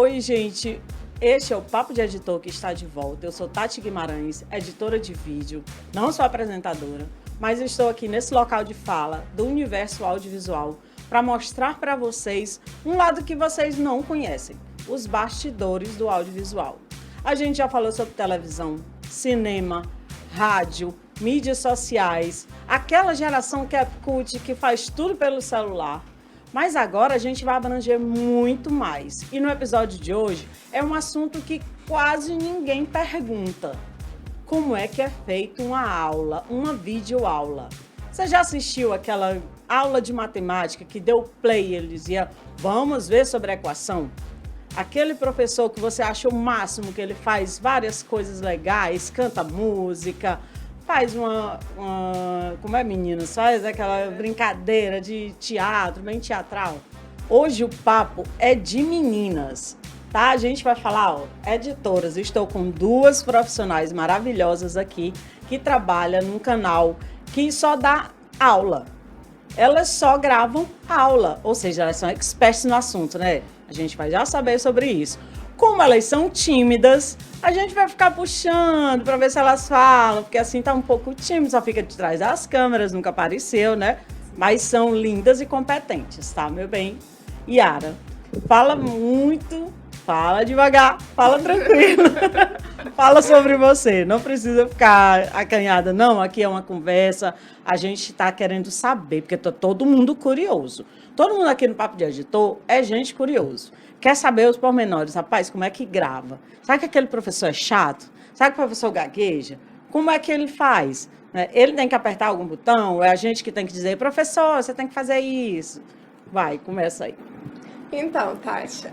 Oi, gente. Este é o Papo de Editor que está de volta. Eu sou Tati Guimarães, editora de vídeo, não sou apresentadora, mas estou aqui nesse local de fala do universo audiovisual para mostrar para vocês um lado que vocês não conhecem, os bastidores do audiovisual. A gente já falou sobre televisão, cinema, rádio, mídias sociais, aquela geração que é cult, que faz tudo pelo celular. Mas agora a gente vai abranger muito mais. E no episódio de hoje é um assunto que quase ninguém pergunta. Como é que é feita uma aula, uma videoaula? Você já assistiu aquela aula de matemática que deu play e ele dizia, vamos ver sobre a equação? Aquele professor que você acha o máximo, que ele faz várias coisas legais, canta música, faz como é, meninas? Faz aquela brincadeira de teatro, bem teatral. Hoje o papo é de meninas, tá? A gente vai falar, editoras. Estou com duas profissionais maravilhosas aqui que trabalham num canal que só dá aula. Elas só gravam aula, ou seja, elas são experts no assunto, né? A gente vai já saber sobre isso. Como elas são tímidas, a gente vai ficar puxando para ver se elas falam, porque assim tá um pouco tímido, só fica de trás das câmeras, nunca apareceu, né? Mas são lindas e competentes, tá, meu bem? Yara, fala muito, fala devagar, fala tranquilo. Fala sobre você, não precisa ficar acanhada, não. Aqui é uma conversa, a gente está querendo saber, porque tá todo mundo curioso. Todo mundo aqui no Papo de Editor é gente curioso. Quer saber os pormenores, rapaz, como é que grava? Sabe que aquele professor é chato? Sabe que o professor gagueja? Como é que ele faz? Ele tem que apertar algum botão? É a gente que tem que dizer, professor, você tem que fazer isso. Vai, começa aí. Então, Tati,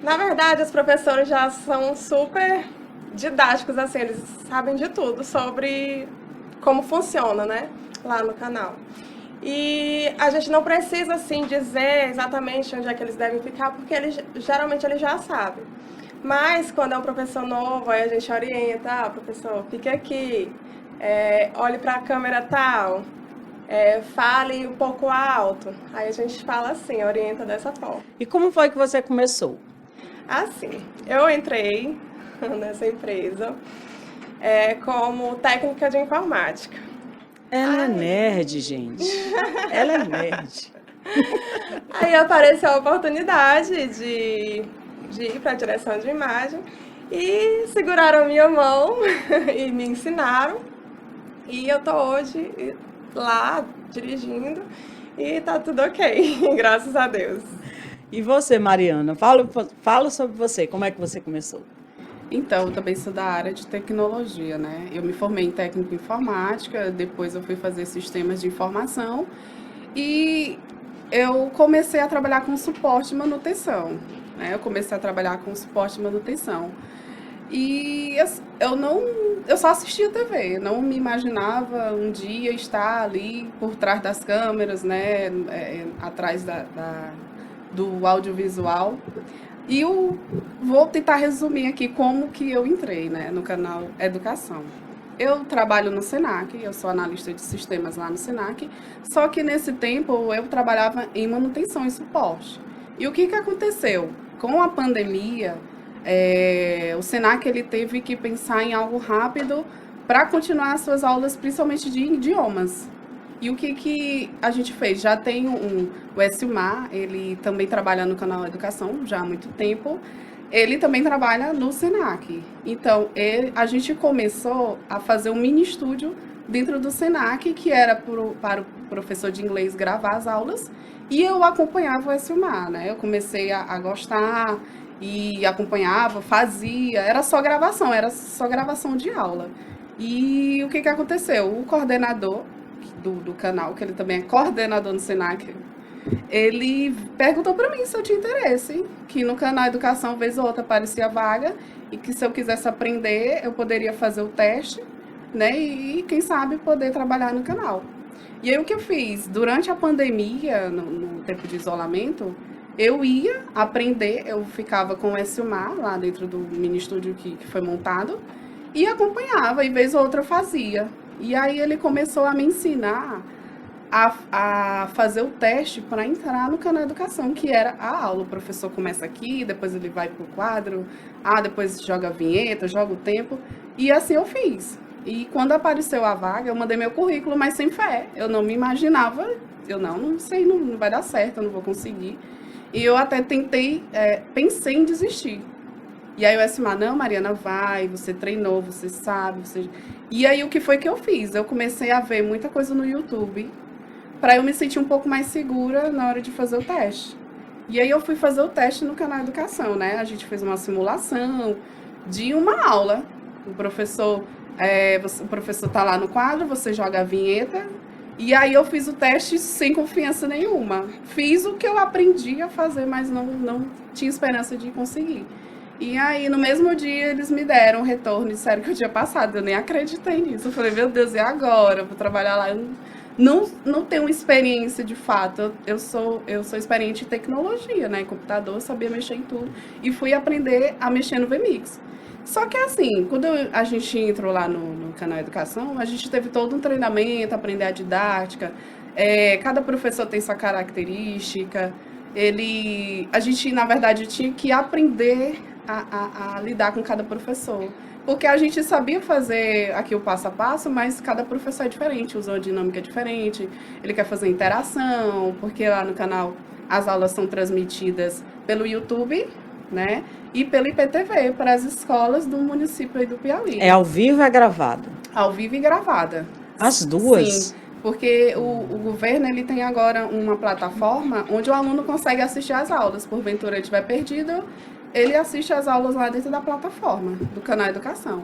na verdade, os professores já são super didáticos, assim, eles sabem de tudo sobre como funciona, né, lá no canal. E a gente não precisa, assim, dizer exatamente onde é que eles devem ficar, porque geralmente eles já sabem. Mas, quando é um professor novo, aí a gente orienta, professor, fique aqui, olhe para a câmera tal, fale um pouco alto. Aí a gente fala assim, orienta dessa forma. E como foi que você começou? Assim, eu entrei nessa empresa como técnica de informática. Ela é nerd, gente. Ela é nerd. Aí apareceu a oportunidade de ir para a direção de imagem e seguraram minha mão e me ensinaram. E eu tô hoje lá dirigindo e tá tudo ok, graças a Deus. E você, Mariana? Fala sobre você, como é que você começou? Então, eu também sou da área de tecnologia, né? Eu me formei em técnico em informática, depois eu fui fazer sistemas de informação e eu comecei a trabalhar com suporte e manutenção, né? E eu só assistia TV, não me imaginava um dia estar ali por trás das câmeras, né? Atrás do audiovisual. E eu vou tentar resumir aqui como que eu entrei, né, no canal Educação. Eu trabalho no Senac, eu sou analista de sistemas lá no Senac, só que nesse tempo eu trabalhava em manutenção e suporte. E o que aconteceu? Com a pandemia, o Senac ele teve que pensar em algo rápido para continuar as suas aulas, principalmente de idiomas. E o que a gente fez? Já tem o Elcimar, ele também trabalha no canal Educação já há muito tempo. Ele também trabalha no Senac. Então, a gente começou a fazer um mini estúdio dentro do Senac, que era para o professor de inglês gravar as aulas. E eu acompanhava o Elcimar, né? Eu comecei a gostar e acompanhava, fazia. Era só gravação de aula. E o que aconteceu? O coordenador do canal, que ele também é coordenador no Senac, ele perguntou para mim se eu tinha interesse, que no canal Educação, vez ou outra, aparecia vaga, e que se eu quisesse aprender, eu poderia fazer o teste, né, e quem sabe poder trabalhar no canal. E aí o que eu fiz? Durante a pandemia, no tempo de isolamento, eu ia aprender, eu ficava com o Elcimar, lá dentro do mini estúdio que foi montado, e acompanhava, e vez ou outra eu fazia. E aí ele começou a me ensinar a fazer o teste para entrar no canal Educação, que era a aula. O professor começa aqui, depois ele vai para o quadro, depois joga a vinheta, joga o tempo. E assim eu fiz. E quando apareceu a vaga, eu mandei meu currículo, mas sem fé. Eu não me imaginava, não sei, não vai dar certo, eu não vou conseguir. E eu até pensei em desistir. E aí o SMA, não, Mariana, vai, você treinou, você sabe, E aí o que foi que eu fiz? Eu comecei a ver muita coisa no YouTube, para eu me sentir um pouco mais segura na hora de fazer o teste. E aí eu fui fazer o teste no canal Educação, né? A gente fez uma simulação de uma aula. O professor tá lá no quadro, você joga a vinheta. E aí eu fiz o teste sem confiança nenhuma. Fiz o que eu aprendi a fazer, mas não tinha esperança de conseguir. E aí, no mesmo dia, eles me deram um retorno, disseram que eu tinha passado. Eu nem acreditei nisso. Eu falei, meu Deus, e agora? Eu vou trabalhar lá. Eu não tenho experiência de fato. Eu sou experiente em tecnologia, né? Em computador, eu sabia mexer em tudo. E fui aprender a mexer no VMix. Só que assim, quando a gente entrou lá no canal Educação, a gente teve todo um treinamento, aprender a didática. Cada professor tem sua característica. A gente, na verdade, tinha que aprender a lidar com cada professor. Porque a gente sabia fazer aqui o passo a passo, mas cada professor é diferente, usa uma dinâmica diferente, ele quer fazer interação, porque lá no canal as aulas são transmitidas pelo YouTube, né? E pelo IPTV, para as escolas do município aí do Piauí. É ao vivo ou é gravado? Ao vivo e gravada. As duas? Sim, porque o governo ele tem agora uma plataforma onde o aluno consegue assistir às aulas. Porventura ele estiver perdido, ele assiste às aulas lá dentro da plataforma do canal Educação.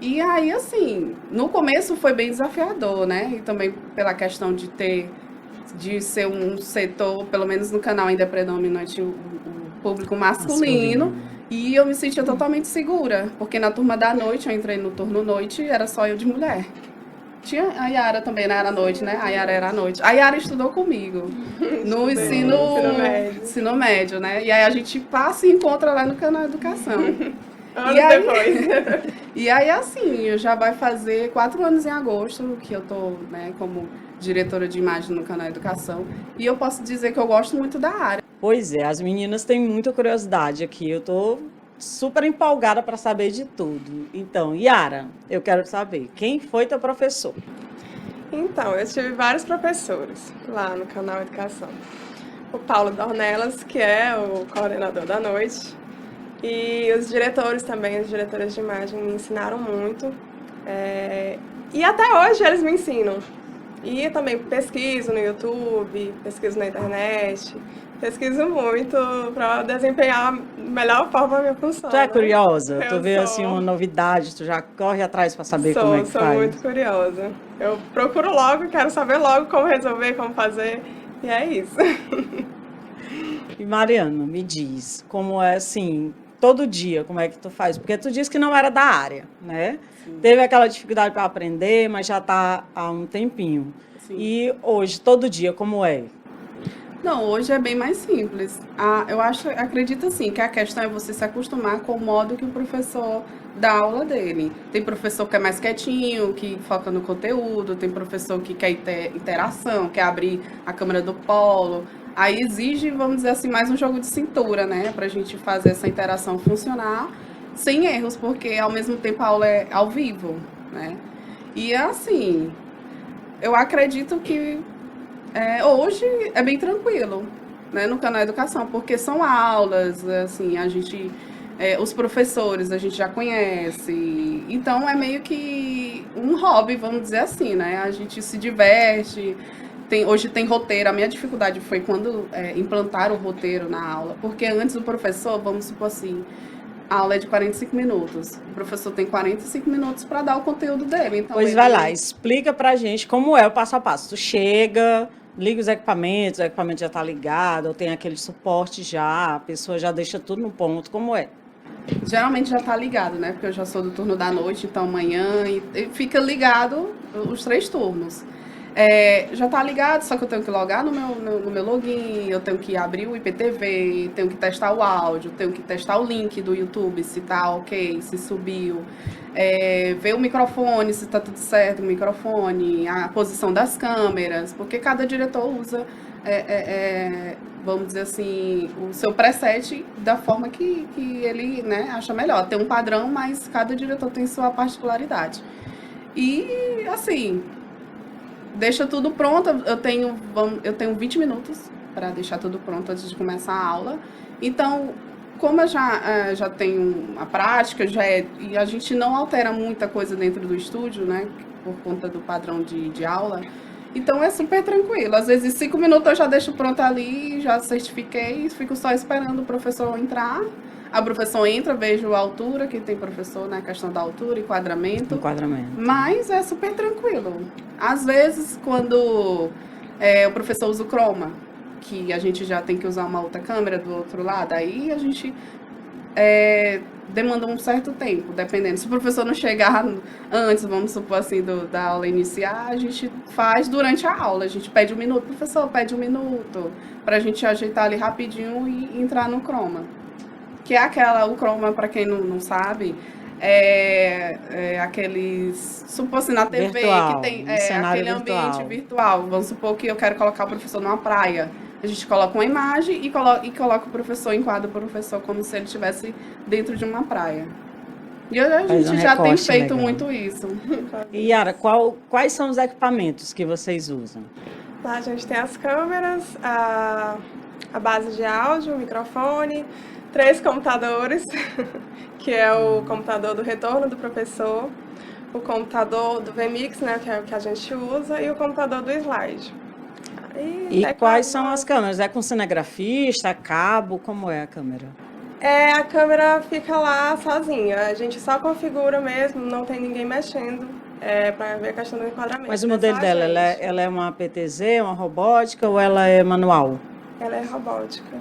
E aí, assim, no começo foi bem desafiador, né? E também pela questão de ser um setor, pelo menos no canal ainda é predominante o público masculino. E eu me sentia totalmente segura, porque na turma da noite, eu entrei no turno noite, era só eu de mulher. Tinha a Yara também, né? Era à noite, né? A Yara era à noite. A Yara estudou comigo no ensino médio, né? E aí a gente passa e encontra lá no canal Educação. Depois. E aí, assim, já vai fazer 4 anos em agosto que eu tô, né, como diretora de imagem no canal Educação. E eu posso dizer que eu gosto muito da área. Pois é, as meninas têm muita curiosidade aqui. Eu tô super empolgada para saber de tudo. Então, Yara, eu quero saber, quem foi teu professor? Então, eu tive vários professores lá no canal Educação. O Paulo Dornelas, que é o coordenador da noite, e os diretores também, os diretores de imagem me ensinaram muito. E até hoje eles me ensinam. E eu também pesquiso no YouTube, pesquiso na internet, pesquiso muito para desempenhar a melhor forma a minha função. Tu é curiosa? Né? Tu vê assim uma novidade, tu já corre atrás para saber como é que faz? Sou muito curiosa. Eu procuro logo, quero saber logo como resolver, como fazer, e é isso. E Mariana, me diz, como é assim, todo dia, como é que tu faz? Porque tu disse que não era da área, né? Sim. Teve aquela dificuldade para aprender, mas já está há um tempinho. Sim. E hoje, todo dia, como é? Não, hoje é bem mais simples. Acredito assim, que a questão é você se acostumar com o modo que o professor dá aula dele. Tem professor que é mais quietinho, que foca no conteúdo, tem professor que quer interação, quer abrir a câmera do polo. Aí exige, vamos dizer assim, mais um jogo de cintura, né? Pra gente fazer essa interação funcionar sem erros, porque ao mesmo tempo a aula é ao vivo, né? E assim, eu acredito que hoje é bem tranquilo, né, no canal Educação, porque são aulas, assim, os professores a gente já conhece, então é meio que um hobby, vamos dizer assim, né? A gente se diverte. Hoje tem roteiro. A minha dificuldade foi quando implantaram o roteiro na aula, porque antes o professor, vamos supor assim, a aula é de 45 minutos. O professor tem 45 minutos para dar o conteúdo dele. Então pois vai lá, explica pra gente como é o passo a passo. Tu chega, liga os equipamentos, o equipamento já está ligado, ou tem aquele suporte já, a pessoa já deixa tudo no ponto, como é? Geralmente já está ligado, né? Porque eu já sou do turno da noite, então amanhã, e fica ligado os 3 turnos. já tá ligado, só que eu tenho que logar no meu login, eu tenho que abrir o IPTV, tenho que testar o áudio, tenho que testar o link do YouTube, se tá ok, se subiu, ver o microfone, se tá tudo certo, o microfone, a posição das câmeras, porque cada diretor usa, vamos dizer assim, o seu preset da forma que ele, né, acha melhor. Tem um padrão, mas cada diretor tem sua particularidade. E, assim, deixa tudo pronto. Eu tenho 20 minutos para deixar tudo pronto antes de começar a aula. Então, como eu já tenho a prática, e a gente não altera muita coisa dentro do estúdio, né? Por conta do padrão de aula. Então, é super tranquilo. Às vezes, 5 minutos eu já deixo pronto ali, já certifiquei, fico só esperando o professor entrar. A professora entra, vejo a altura, que tem professor, né? Questão da altura, enquadramento. Mas é super tranquilo. Às vezes, quando o professor usa o chroma, que a gente já tem que usar uma outra câmera do outro lado, aí a gente demanda um certo tempo, dependendo. Se o professor não chegar antes, vamos supor assim, da aula iniciar, a gente faz durante a aula. A gente pede 1 minuto, professor, pede 1 minuto, pra gente ajeitar ali rapidinho e entrar no chroma. Que é o chroma, para quem não sabe, aqueles, supor assim, na TV, virtual, que tem cenário aquele virtual. ambiente virtual. Vamos supor que eu quero colocar o professor numa praia. A gente coloca uma imagem e coloca o professor, enquadra o professor como se ele estivesse dentro de uma praia. E a gente já tem feito muito isso. E Yara, quais são os equipamentos que vocês usam? Lá a gente tem as câmeras, a base de áudio, o microfone, 3 computadores, que é o computador do retorno do professor, o computador do VMix, né, que é o que a gente usa, e o computador do slide. E quais são as câmeras? É com cinegrafista, cabo? Como é a câmera? A câmera fica lá sozinha, a gente só configura mesmo, não tem ninguém mexendo, para ver a questão do enquadramento. Mas o modelo dela, ela é uma PTZ, uma robótica ou ela é manual? Ela é robótica.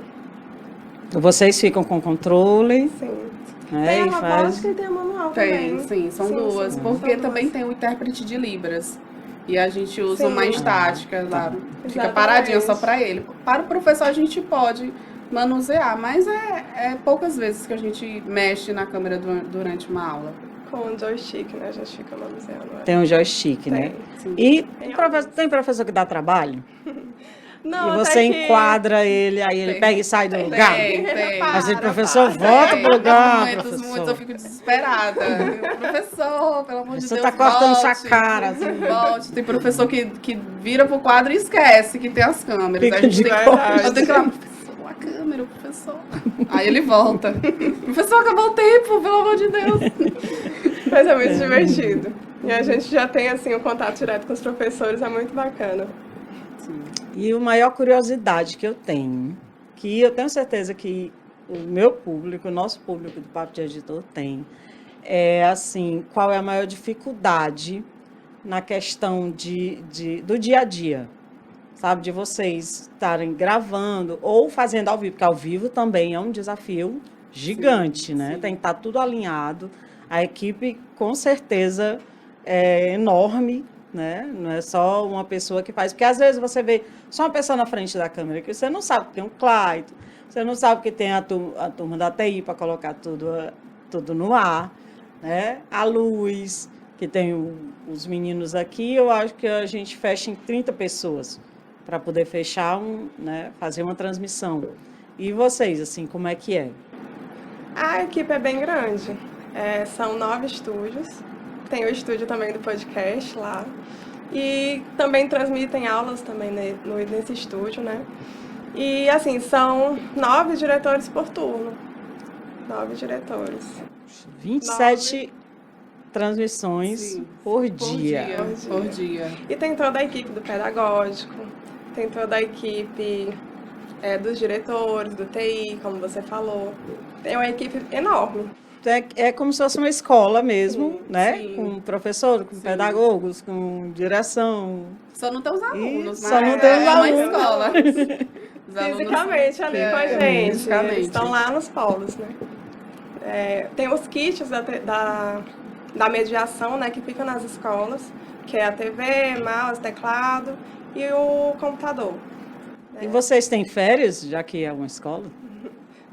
Vocês ficam com controle? Sim. Tem a robótica e tem a manual também. Sim, são duas. Porque também tem o intérprete de Libras. E a gente usa uma estática lá. Fica paradinha só para ele. Para o professor a gente pode manusear, mas é poucas vezes que a gente mexe na câmera durante uma aula. Com o joystick, né? A gente fica manuseando. Tem um joystick, né? Sim. E tem professor que dá trabalho? Não, e você enquadra ele, aí ele pega e sai do lugar? Tem. Mas o professor volta pro lugar, Muitos eu fico desesperada. Professor, pelo amor de Deus, você tá cortando sua cara. Assim. Volte. Tem professor que vira pro quadro e esquece que tem as câmeras. Fica a gente de eu tenho que falar, professor, a câmera, professor. Aí ele volta. Professor, acabou o tempo, pelo amor de Deus. Mas é muito divertido. E a gente já tem, assim, o contato direto com os professores, é muito bacana. E a maior curiosidade que eu tenho, que eu tenho certeza que o meu público, o nosso público do Papo de Editor tem, é assim, qual é a maior dificuldade na questão do dia a dia, sabe? De vocês estarem gravando ou fazendo ao vivo, porque ao vivo também é um desafio gigante, né? Tem que estar tudo alinhado. A equipe, com certeza, é enorme, né? Não é só uma pessoa que faz, porque às vezes você vê só uma pessoa na frente da câmera que você não sabe que tem um Clayton, você não sabe que tem a turma da TI para colocar tudo no ar, né? A luz, que tem os meninos aqui, eu acho que a gente fecha em 30 pessoas para poder fechar, né? Fazer uma transmissão. E vocês, assim, como é que é? A equipe é bem grande, são 9 estúdios. Tem o estúdio também do podcast lá. E também transmitem aulas também nesse estúdio, né? E, assim, são 9 diretores por turno. 9 diretores. 27 transmissões por dia. Por dia. E tem toda a equipe do pedagógico, tem toda a equipe dos diretores, do TI, como você falou. Tem uma equipe enorme. É como se fosse uma escola mesmo, né? Sim. Com professor, com pedagogos, com direção. Só não tem os alunos, Só não tem os alunos. É uma escola. Fisicamente ali com a gente. Fisicamente. Eles estão lá nos polos, né? Tem os kits da mediação, né? Que ficam nas escolas. que é a TV, mouse, teclado e o computador. E vocês têm férias, já que é uma escola?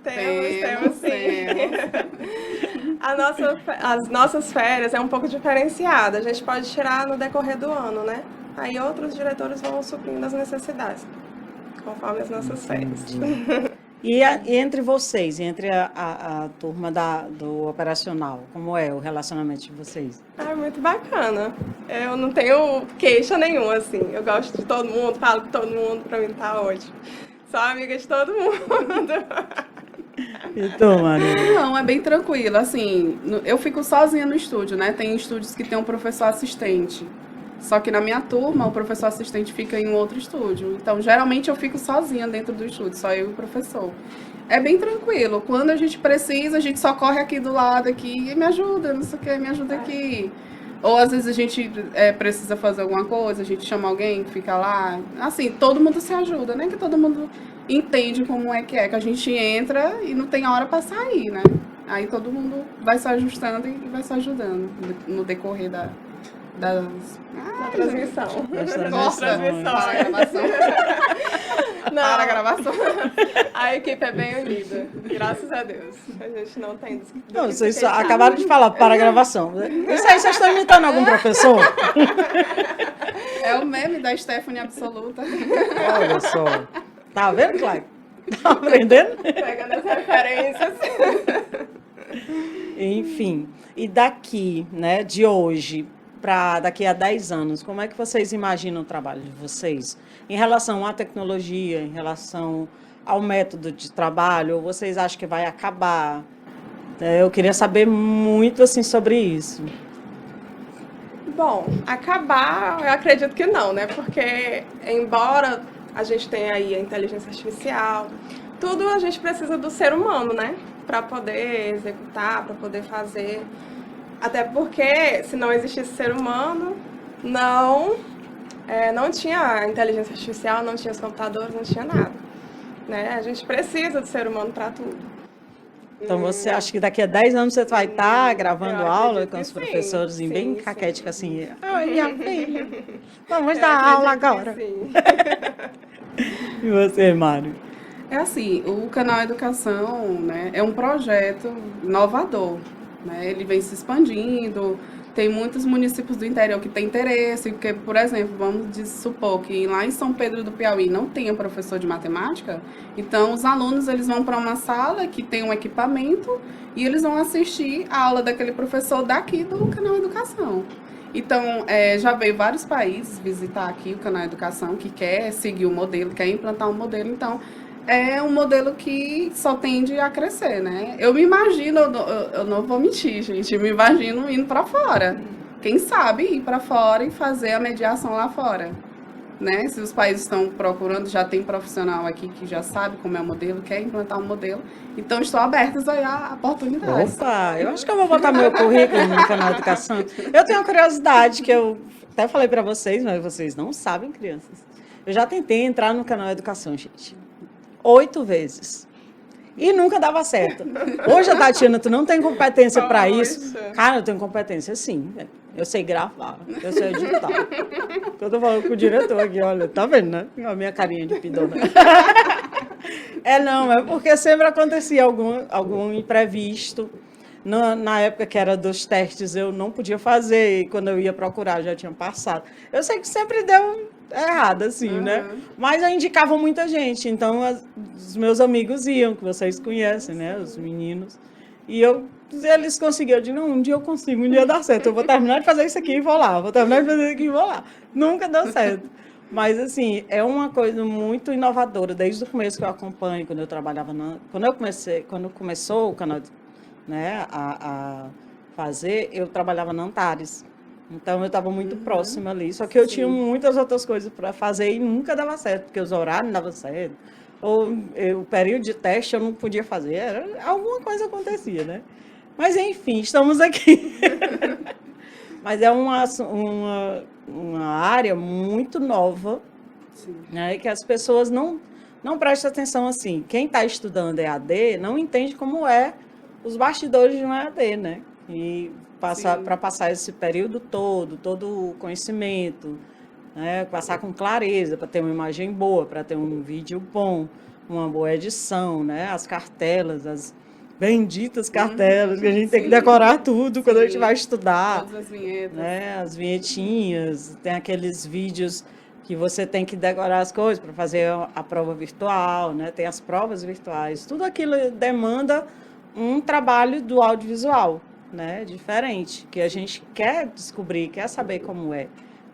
Temos sim. As nossas férias é um pouco diferenciada. A gente pode tirar no decorrer do ano, né? Aí outros diretores vão suprindo as necessidades, conforme as nossas férias. E entre vocês, entre a turma do operacional, como é o relacionamento de vocês? É muito bacana. Eu não tenho queixa nenhuma, assim. Eu gosto de todo mundo, falo com todo mundo, pra mim tá ótimo. Sou amiga de todo mundo. Então, Maria? Não, é bem tranquilo. Assim, eu fico sozinha no estúdio, né? Tem estúdios que tem um professor assistente. Só que na minha turma, o professor assistente fica em um outro estúdio. Então, geralmente, eu fico sozinha dentro do estúdio, só eu e o professor. É bem tranquilo. Quando a gente precisa, a gente só corre aqui do lado aqui e me ajuda, não sei o que, me ajuda aqui. Ou às vezes a gente precisa fazer alguma coisa, a gente chama alguém que fica lá. Assim, todo mundo se ajuda, né? Que todo mundo entende como é que a gente entra e não tem hora para sair, né? Aí todo mundo vai se ajustando e vai se ajudando no decorrer da transmissão. Transmissão. Para a gravação. Não, Para a gravação. a equipe é bem unida, graças a Deus. A gente não tem... Não, vocês só acabaram de falar para a gravação. Isso aí, vocês estão imitando algum professor? É o meme da Stephanie Absoluta. Olha só. Tá vendo, Cláudio? Tá aprendendo? Pegando as referências. Enfim, e daqui, né, de hoje para daqui a 10 anos, como é que vocês imaginam o trabalho de vocês? Em relação à tecnologia, em relação ao método de trabalho, ou vocês acham que vai acabar? Eu queria saber muito, assim, sobre isso. Bom, acabar, eu acredito que não, né? Porque, embora a gente tenha aí a inteligência artificial, tudo a gente precisa do ser humano, né? Para poder executar, para poder fazer. Até porque, se não existisse ser humano, não tinha a inteligência artificial, não tinha os computadores, não tinha nada. Né? A gente precisa do ser humano para tudo. Então, você acha que daqui a 10 anos você vai estar gravando Eu aula acredito com que os sim, professores, sim, bem sim. caquética, assim? Oi, minha filha, vamos Eu dar aula acredito agora. que sim. E você, Mário? É assim, o Canal Educação, né, é um projeto inovador, né? Ele vem se expandindo, tem muitos municípios do interior que têm interesse, porque, por exemplo, vamos supor que lá em São Pedro do Piauí não tenha professor de matemática, então os alunos eles vão para uma sala que tem um equipamento e eles vão assistir a aula daquele professor daqui do Canal Educação. Então, já veio vários países visitar aqui o Canal Educação, que quer seguir o modelo, quer implantar um modelo, então é um modelo que só tende a crescer, né? Eu me imagino, eu não vou mentir, gente, eu me imagino indo para fora. Quem sabe ir para fora e fazer a mediação lá fora, né? Se os países estão procurando, já tem profissional aqui que já sabe como é o modelo, quer implantar um modelo, então estou abertas aí a oportunidades. Opa, eu acho que eu vou botar meu currículo no Canal Educação. Eu tenho uma curiosidade que eu até falei para vocês, mas vocês não sabem, crianças. Eu já tentei entrar no Canal Educação, gente. 8 vezes. E nunca dava certo. Hoje, Tatiana, tu não tem competência para isso. Cara, eu tenho competência, sim. Eu sei gravar, eu sei editar. Eu tô falando com o diretor aqui, olha, tá vendo, né? A minha carinha de pidona. Não, é porque sempre acontecia algum imprevisto. Na época que era dos testes, eu não podia fazer, e quando eu ia procurar, já tinha passado. Eu sei que sempre deu errado, assim, né? Mas eu indicava muita gente, então os meus amigos iam, que vocês conhecem, né? Os meninos. E eles conseguiram, eu disse, não, um dia eu consigo, um dia dá certo, eu vou terminar de fazer isso aqui e vou lá, vou terminar de fazer isso aqui e vou lá. Nunca deu certo. Mas, assim, é uma coisa muito inovadora, desde o começo que eu acompanho, quando eu trabalhava quando começou o canal, né, a fazer, eu trabalhava na Antares. Então, eu estava muito próxima ali. Só que eu tinha muitas outras coisas para fazer e nunca dava certo, porque os horários não davam certo. Ou o período de teste eu não podia fazer. Alguma coisa acontecia, né? Mas, enfim, estamos aqui. Mas é uma área muito nova, né, que as pessoas não prestam atenção assim. Quem está estudando EAD não entende como é os bastidores de um EAD, né? E para passar esse período todo o conhecimento, né? Passar com clareza, para ter uma imagem boa, para ter um vídeo bom, uma boa edição, né? As cartelas, as benditas cartelas, que a gente tem que decorar tudo quando a gente vai estudar. Todas as vinhetas. Né? As vinhetinhas, tem aqueles vídeos que você tem que decorar as coisas para fazer a prova virtual, né? Tem as provas virtuais. Tudo aquilo demanda um trabalho do audiovisual, né? Diferente, que a gente quer descobrir, quer saber como é,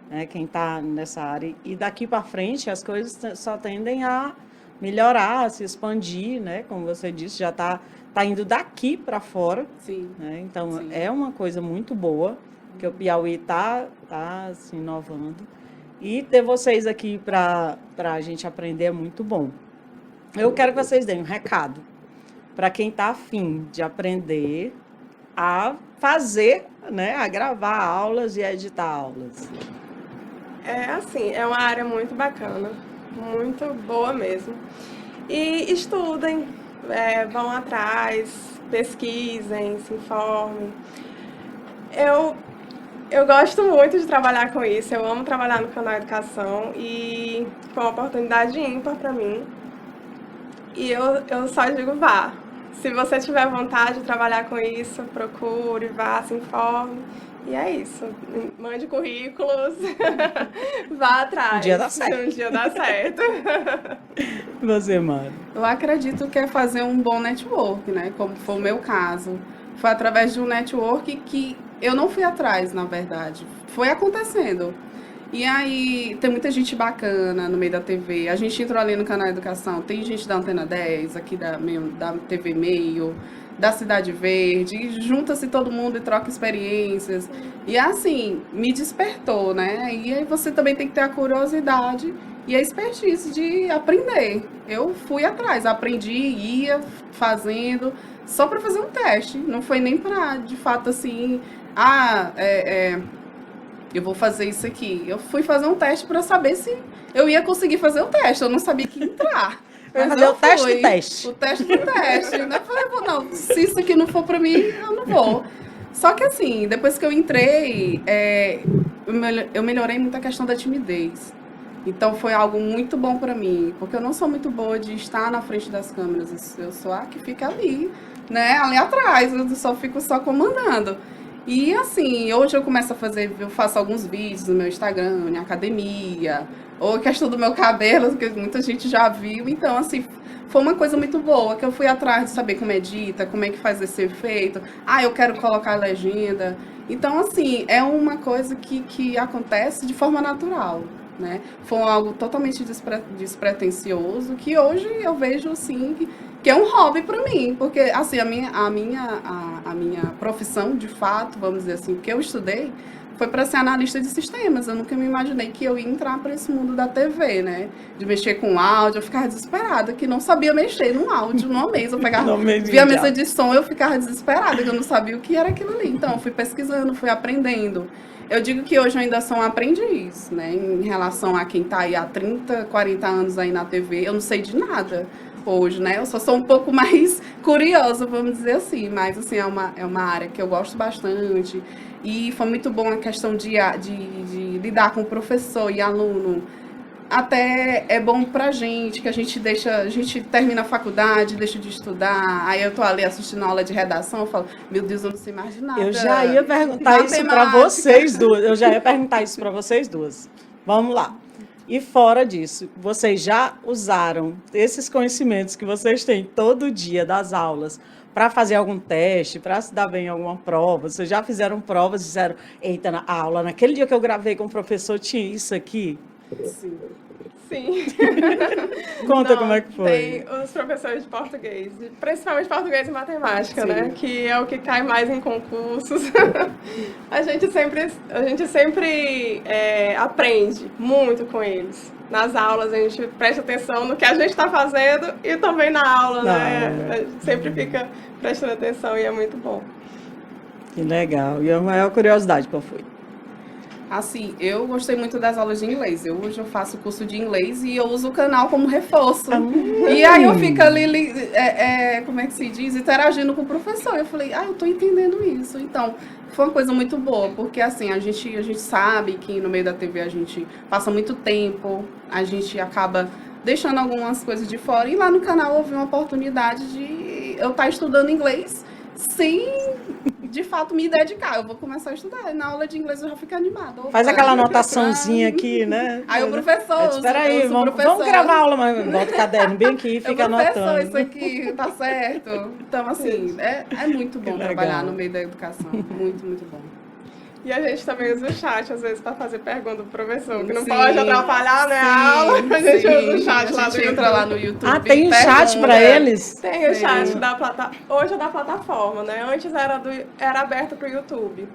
né? Quem está nessa área. E daqui para frente as coisas só tendem a melhorar, a se expandir, né? Como você disse, já está indo daqui para fora. Sim. Né? Então, Sim. é uma coisa muito boa que o Piauí está se inovando. E ter vocês aqui para a gente aprender é muito bom. Eu quero que vocês deem um recado para quem está afim de aprender a fazer, né? A gravar aulas e a editar aulas. É assim, é uma área muito bacana, muito boa mesmo. E estudem, vão atrás, pesquisem, se informem. Eu gosto muito de trabalhar com isso, eu amo trabalhar no canal Educação e foi uma oportunidade ímpar para mim. E eu só digo vá. Se você tiver vontade de trabalhar com isso, procure, vá, se informe. E é isso. Mande currículos, vá atrás. Um dia dá certo. Um dia dá certo. E você, Mari? Eu acredito que é fazer um bom network, né? Como foi o meu caso. Foi através de um network que eu não fui atrás, na verdade. Foi acontecendo. E aí, tem muita gente bacana no meio da TV. A gente entrou ali no canal Educação. Tem gente da Antena 10, aqui da TV Meio, da Cidade Verde. E junta-se todo mundo e troca experiências. E assim, me despertou, né? E aí você também tem que ter a curiosidade e a expertise de aprender. Eu fui atrás, aprendi, ia fazendo, só para fazer um teste. Não foi nem para, de fato, assim, eu vou fazer isso aqui. Eu fui fazer um teste para saber se eu ia conseguir fazer o teste. Eu não sabia que entrar. Vai fazer o teste do teste. O teste do teste. Eu falei, não, se isso aqui não for para mim, eu não vou. Só que assim, depois que eu entrei, eu melhorei muito a questão da timidez. Então foi algo muito bom para mim, porque eu não sou muito boa de estar na frente das câmeras. Eu sou a que fica ali, né, ali atrás. Eu fico comandando. E assim, hoje eu faço alguns vídeos no meu Instagram, em academia, ou a questão do meu cabelo, que muita gente já viu. Então, assim, foi uma coisa muito boa, que eu fui atrás de saber como edita, como é que faz esse efeito. Eu quero colocar a legenda. Então, assim, é uma coisa que acontece de forma natural, né? Foi algo totalmente despretensioso, que hoje eu vejo, assim, que é um hobby para mim, porque assim, a minha profissão, de fato, vamos dizer assim, que eu estudei, foi para ser analista de sistemas. Eu nunca me imaginei que eu ia entrar para esse mundo da TV, né? De mexer com áudio, eu ficava desesperada, que não sabia mexer no áudio, numa mesa. Eu pegava, via a mesa de som, eu ficava desesperada, que eu não sabia o que era aquilo ali. Então, eu fui pesquisando, fui aprendendo. Eu digo que hoje eu ainda sou um aprendiz, né? Em relação a quem está aí há 30, 40 anos aí na TV, eu não sei de nada hoje, né? Eu só sou um pouco mais curiosa, vamos dizer assim. Mas, assim, é uma área que eu gosto bastante. E foi muito bom a questão de lidar com o professor e aluno. Até é bom pra gente, que a gente termina a faculdade, deixa de estudar, aí eu tô ali assistindo a aula de redação, eu falo, meu Deus, eu não sei mais de nada. Eu já ia perguntar isso para vocês duas. Vamos lá. E fora disso, vocês já usaram esses conhecimentos que vocês têm todo dia das aulas para fazer algum teste, para se dar bem em alguma prova? Vocês já fizeram provas e disseram, eita, na aula, naquele dia que eu gravei com o professor, tinha isso aqui? Sim. Conta como é que foi. Tem os professores de português, principalmente português e matemática, Sim. né? Que é o que cai mais em concursos. A gente sempre aprende muito com eles. Nas aulas a gente presta atenção no que a gente está fazendo e também na aula, né? A gente sempre fica prestando atenção e é muito bom. Que legal. E a maior curiosidade, qual foi? Assim, eu gostei muito das aulas de inglês. Hoje eu faço curso de inglês e eu uso o canal como reforço. E aí eu fico ali como é que se diz? Interagindo com o professor. Eu falei, eu tô entendendo isso. Então, foi uma coisa muito boa, porque assim, a gente sabe que no meio da TV a gente passa muito tempo, a gente acaba deixando algumas coisas de fora. E lá no canal houve uma oportunidade de eu estar estudando inglês sem, de fato, me dedicar. Eu vou começar a estudar. Na aula de inglês eu já fico animada. Faz aquela anotaçãozinha aqui, né? Aí o professor... Espera aí, vamos gravar a aula, mas bota o caderno bem aqui e fica anotando. Professor, isso aqui, tá certo? Então, assim, é muito bom trabalhar no meio da educação. Muito, muito bom. E a gente também usa o chat, às vezes, para fazer pergunta pro professor, que não Sim, pode atrapalhar, né, a aula. A gente usa o chat lá do YouTube. Entra lá no YouTube. Tem um chat para eles? Tem o chat da plataforma. Hoje é da plataforma, né? Antes era aberto pro YouTube.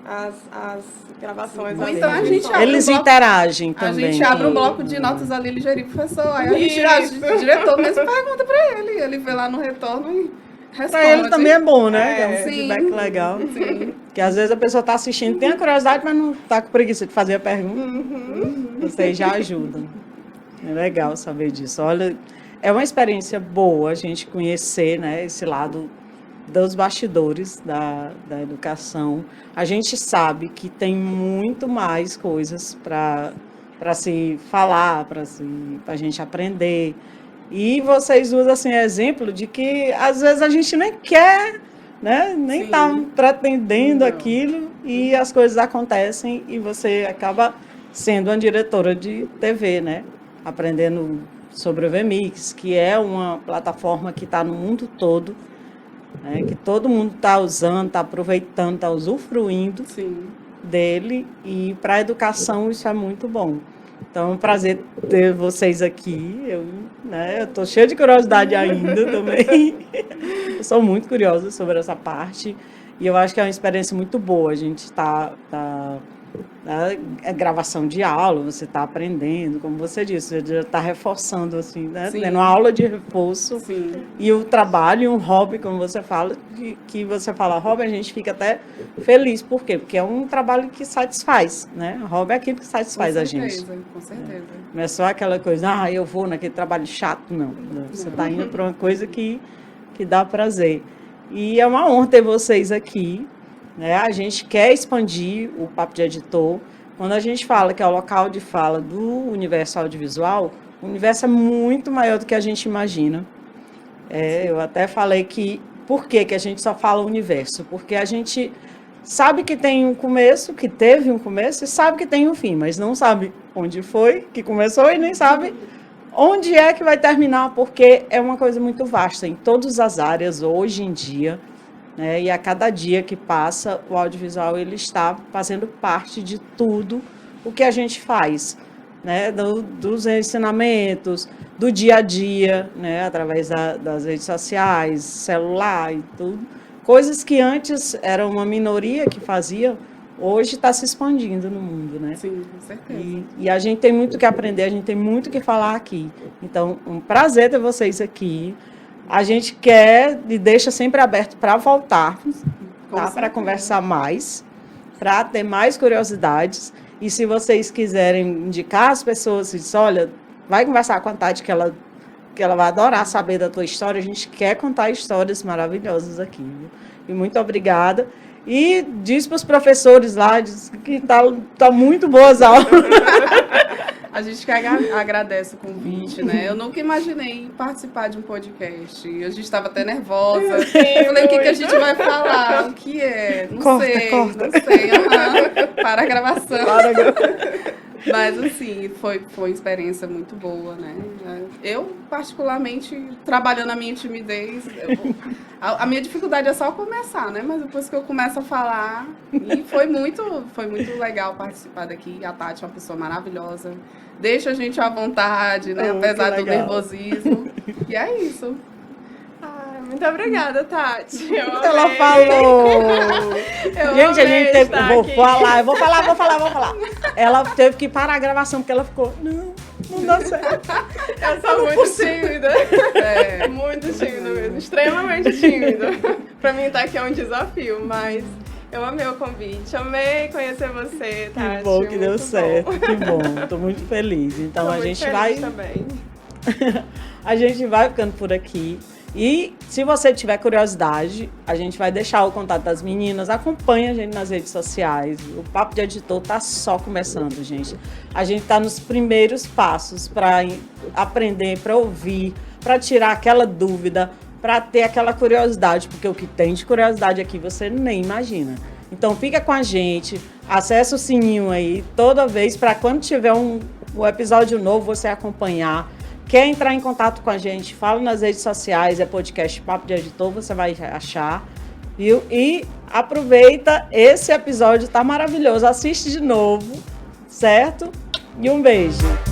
As gravações. Então a gente abre eles interagem também. A gente abre um bloco de notas ali, ligeirinho, professor. Aí o diretor mesmo pergunta para ele. Ele vê lá no retorno e responde. Pra ele também é bom, né? É um sim, feedback legal. Sim. Que às vezes a pessoa tá assistindo, tem a curiosidade, mas não tá com preguiça de fazer a pergunta. Vocês já ajudam. É legal saber disso. Olha, é uma experiência boa a gente conhecer, né, esse lado dos bastidores da educação. A gente sabe que tem muito mais coisas para se falar, para a gente aprender. E vocês usam assim, exemplo de que às vezes a gente nem quer, né? Nem está pretendendo aquilo e as coisas acontecem e você acaba sendo uma diretora de TV, né? Aprendendo sobre o VMix, que é uma plataforma que está no mundo todo, né? Que todo mundo está usando, está aproveitando, está usufruindo dele, e para a educação isso é muito bom. Então, é um prazer ter vocês aqui. Eu estou cheia de curiosidade ainda também. Eu sou muito curiosa sobre essa parte. E eu acho que é uma experiência muito boa. A gente está gravação de aula, você está aprendendo, como você disse, você já está reforçando, assim, né? Tendo uma aula de reforço. Sim. E o trabalho, um hobby, como você fala, que você fala hobby, a gente fica até feliz. Por quê? Porque é um trabalho que satisfaz, né? Hobby é aquilo que satisfaz a gente. Com certeza. Não é só aquela coisa, eu vou naquele trabalho chato, não. Você está indo para uma coisa que dá prazer. E é uma honra ter vocês aqui. Né? A gente quer expandir o Papo de Editor. Quando a gente fala que é o local de fala do universo audiovisual, o universo é muito maior do que a gente imagina. Eu até falei que, por que a gente só fala universo? Porque a gente sabe que tem um começo, que teve um começo, e sabe que tem um fim, mas não sabe onde foi que começou e nem sabe onde é que vai terminar, porque é uma coisa muito vasta em todas as áreas hoje em dia. E a cada dia que passa, o audiovisual ele está fazendo parte de tudo o que a gente faz, né? Dos ensinamentos, do dia a dia, né? Através das redes sociais, celular e tudo. Coisas que antes era uma minoria que fazia, hoje está se expandindo no mundo, né? Sim, com certeza. E a gente tem muito que aprender, a gente tem muito que falar aqui. Então, um prazer ter vocês aqui. A gente quer e deixa sempre aberto para voltarmos, tá? Para conversar mais, para ter mais curiosidades. E se vocês quiserem indicar as pessoas, diz, olha, vai conversar com a Tati, que ela vai adorar saber da tua história. A gente quer contar histórias maravilhosas aqui. Viu? E muito obrigada. E diz para os professores lá diz que tá muito boas aulas. A gente que agradece o convite, né? Eu nunca imaginei participar de um podcast. A gente estava até nervosa. Eu falei, o que a gente vai falar? O que é? Não sei. Para a gravação. Mas, assim, foi uma experiência muito boa, né? Eu, particularmente, trabalhando a minha timidez, a minha dificuldade é só começar, né? Mas depois que eu começo a falar, e foi muito legal participar daqui. A Tati é uma pessoa maravilhosa. Deixa a gente à vontade, né? Apesar do nervosismo. E é isso. Muito obrigada, Tati. Ela falou. Gente, a gente teve. Eu vou falar. Ela teve que parar a gravação porque ela ficou. Não dá certo. Eu sou muito tímida. Muito tímida mesmo. Extremamente tímida. Pra mim estar aqui é um desafio, mas eu amei o convite. Amei conhecer você, Tati. Que bom que deu certo. Que bom. Tô muito feliz. Então a gente vai. Também. A gente vai ficando por aqui. E se você tiver curiosidade, a gente vai deixar o contato das meninas, acompanhe a gente nas redes sociais. O Papo de Editor tá só começando, gente. A gente tá nos primeiros passos para aprender, para ouvir, para tirar aquela dúvida, para ter aquela curiosidade, porque o que tem de curiosidade aqui você nem imagina. Então fica com a gente, acessa o sininho aí toda vez para quando tiver um episódio novo você acompanhar. Quer entrar em contato com a gente, fala nas redes sociais, é podcast Papo de Editor, você vai achar. Viu? E aproveita, esse episódio tá maravilhoso, assiste de novo, certo? E um beijo.